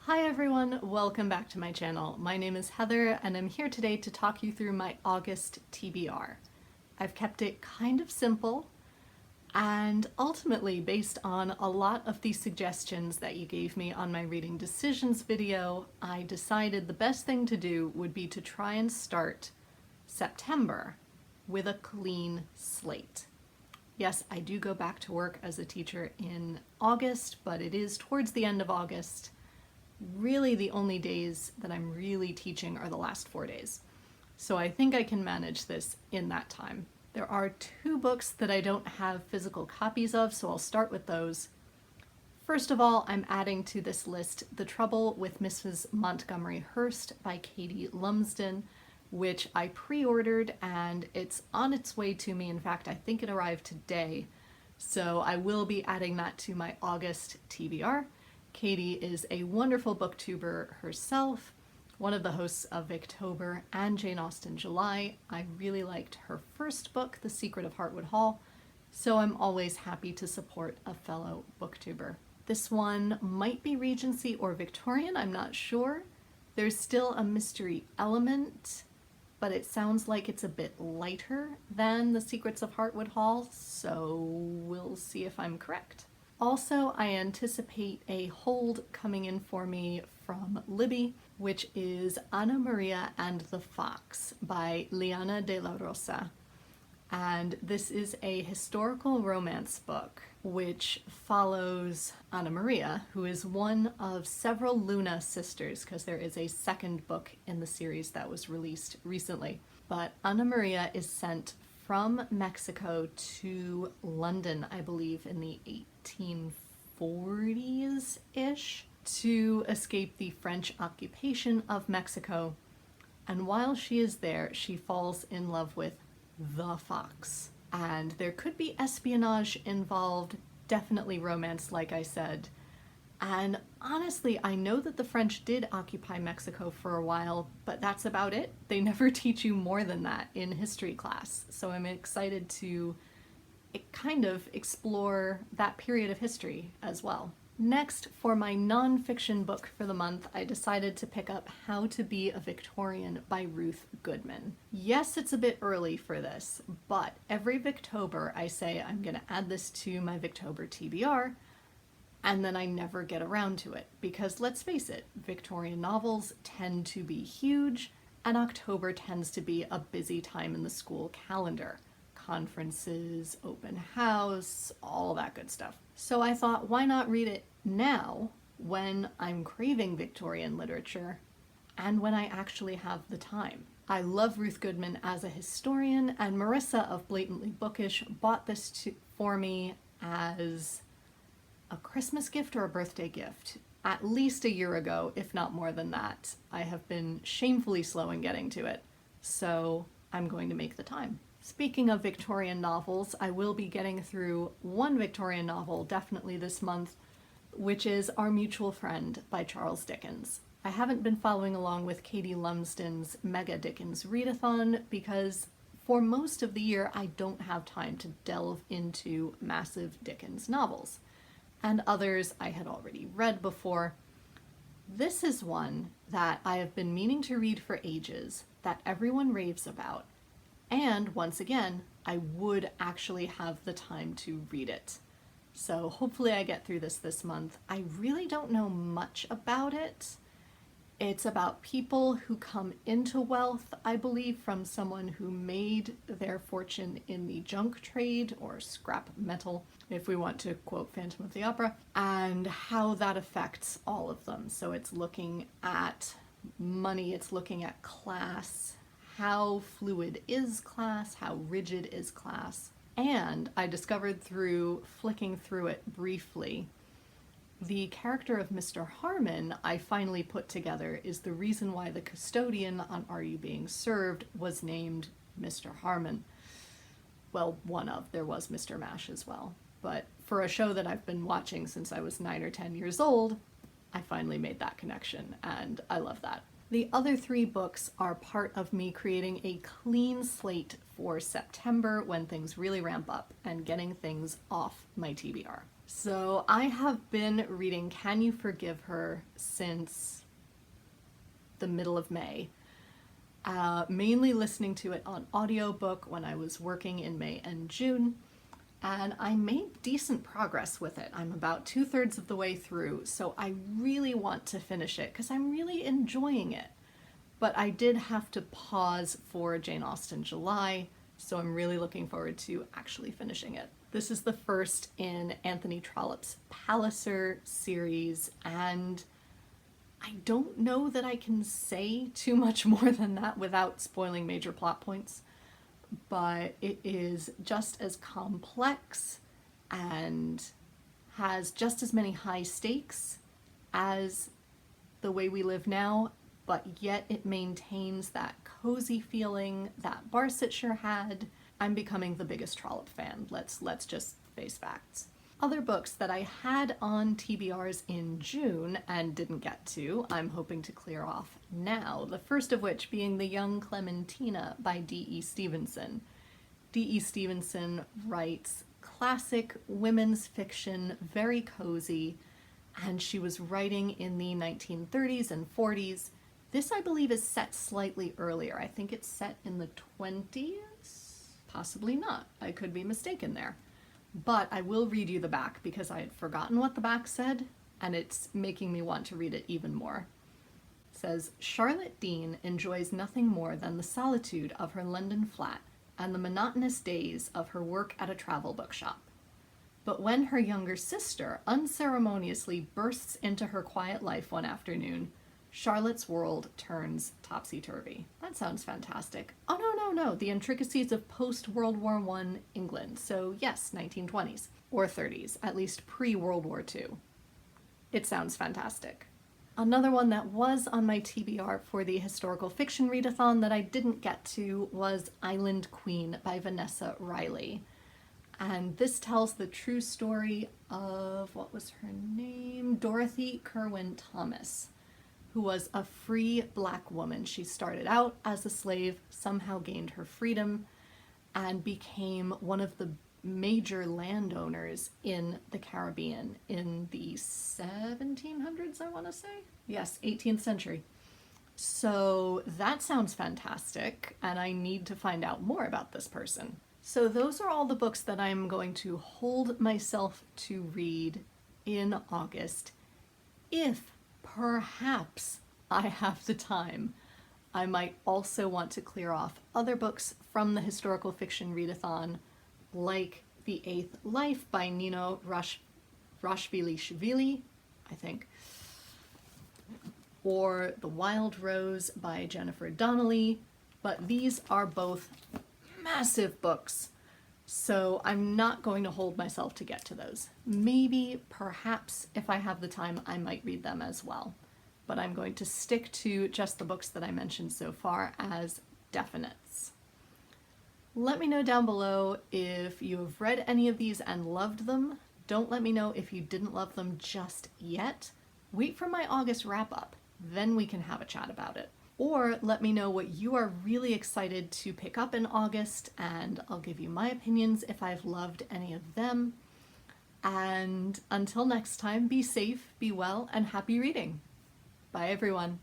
Hi everyone, welcome back to my channel. My name is Heather and I'm here today to talk you through my August TBR. I've kept it kind of simple and ultimately based on a lot of the suggestions that you gave me on my reading decisions video, I decided the best thing to do would be to try and start September with a clean slate. Yes, I do go back to work as a teacher in August, but it is towards the end of August. Really the only days that I'm really teaching are the last 4 days. So I think I can manage this in that time. There are 2 books that I don't have physical copies of, so I'll start with those. First of all, I'm adding to this list The Trouble with Mrs Montgomery Hurst by Katie Lumsden, which I pre-ordered and it's on its way to me. In fact, I think it arrived today. So I will be adding that to my August TBR. Katie is a wonderful booktuber herself, one of the hosts of Victober and Jane Austen July. I really liked her first book, The Secret of Heartwood Hall, so I'm always happy to support a fellow booktuber. This one might be Regency or Victorian, I'm not sure. There's still a mystery element, but it sounds like it's a bit lighter than The Secrets of Heartwood Hall, so we'll see if I'm correct. Also, I anticipate a hold coming in for me from Libby, which is Anna Maria and the Fox by Liana de la Rosa. And this is a historical romance book which follows Anna Maria, who is one of several Luna sisters, because there is a second book in the series that was released recently. But Anna Maria is sent from Mexico to London, I believe, in the 1840s-ish, to escape the French occupation of Mexico. And while she is there, she falls in love with the Fox. And there could be espionage involved, definitely romance, like I said. And honestly, I know that the French did occupy Mexico for a while, but that's about it. They never teach you more than that in history class. So I'm excited to kind of explore that period of history as well. Next, for my non-fiction book for the month, I decided to pick up How to Be a Victorian by Ruth Goodman. Yes, it's a bit early for this, but every Victober I say I'm gonna add this to my Victober TBR, and then I never get around to it, because let's face it, Victorian novels tend to be huge, and October tends to be a busy time in the school calendar. Conferences, open house, all that good stuff. So I thought, why not read it now when I'm craving Victorian literature and when I actually have the time? I love Ruth Goodman as a historian, and Marissa of Blatantly Bookish bought this for me as a Christmas gift or a birthday gift at least a year ago, if not more than that. I have been shamefully slow in getting to it, so I'm going to make the time. Speaking of Victorian novels, I will be getting through one Victorian novel definitely this month, which is Our Mutual Friend by Charles Dickens. I haven't been following along with Katie Lumsden's Mega Dickens Readathon because for most of the year I don't have time to delve into massive Dickens novels, and others I had already read before. This is one that I have been meaning to read for ages, that everyone raves about, and once again, I would actually have the time to read it. So hopefully I get through this month. I really don't know much about it. It's about people who come into wealth, I believe, from someone who made their fortune in the junk trade or scrap metal, if we want to quote Phantom of the Opera, and how that affects all of them. So it's looking at money, it's looking at class, how fluid is class, how rigid is class. And I discovered through flicking through it briefly, the character of Mr. Harmon I finally put together is the reason why the custodian on Are You Being Served was named Mr. Harmon. Well, there was Mr. Mash as well. But for a show that I've been watching since I was 9 or 10 years old, I finally made that connection, and I love that. The other 3 books are part of me creating a clean slate for September when things really ramp up and getting things off my TBR. So I have been reading Can You Forgive Her since the middle of May. Mainly listening to it on audiobook when I was working in May and June, and I made decent progress with it. I'm about 2/3 of the way through, so I really want to finish it because I'm really enjoying it. But I did have to pause for Jane Austen July, so I'm really looking forward to actually finishing it. This is the first in Anthony Trollope's Palliser series, and I don't know that I can say too much more than that without spoiling major plot points, but it is just as complex and has just as many high stakes as The Way We Live Now, but yet it maintains that cozy feeling that Barsetshire had. I'm becoming the biggest Trollope fan, let's just face facts. Other books that I had on TBRs in June and didn't get to, I'm hoping to clear off now, the first of which being The Young Clementina by D.E. Stevenson. D.E. Stevenson writes classic women's fiction, very cozy, and she was writing in the 1930s and 40s. This, I believe, is set slightly earlier. I think it's set in the 20s? Possibly not. I could be mistaken there. But I will read you the back because I had forgotten what the back said, and it's making me want to read it even more. It says, Charlotte Dean enjoys nothing more than the solitude of her London flat and the monotonous days of her work at a travel bookshop. But when her younger sister unceremoniously bursts into her quiet life one afternoon, Charlotte's world turns topsy-turvy. That sounds fantastic. Oh, no. The intricacies of post-World War I England. So yes, 1920s. Or 30s, at least pre-World War II. It sounds fantastic. Another one that was on my TBR for the historical fiction readathon that I didn't get to was Island Queen by Vanessa Riley. And this tells the true story of, what was her name? Dorothy Kirwan Thomas, who was a free black woman. She started out as a slave, somehow gained her freedom, and became one of the major landowners in the Caribbean in the 1700s, I want to say? Yes, 18th century. So that sounds fantastic, and I need to find out more about this person. So those are all the books that I'm going to hold myself to read in August. If perhaps I have the time, I might also want to clear off other books from the historical fiction readathon, like The Eighth Life by Nino Rashvilishvili, I think, or The Wild Rose by Jennifer Donnelly, but these are both massive books, so I'm not going to hold myself to get to those. Maybe, perhaps, if I have the time, I might read them as well. But I'm going to stick to just the books that I mentioned so far as definites. Let me know down below if you have read any of these and loved them. Don't let me know if you didn't love them just yet. Wait for my August wrap-up, then we can have a chat about it. Or let me know what you are really excited to pick up in August, and I'll give you my opinions if I've loved any of them. And until next time, be safe, be well, and happy reading. Bye everyone.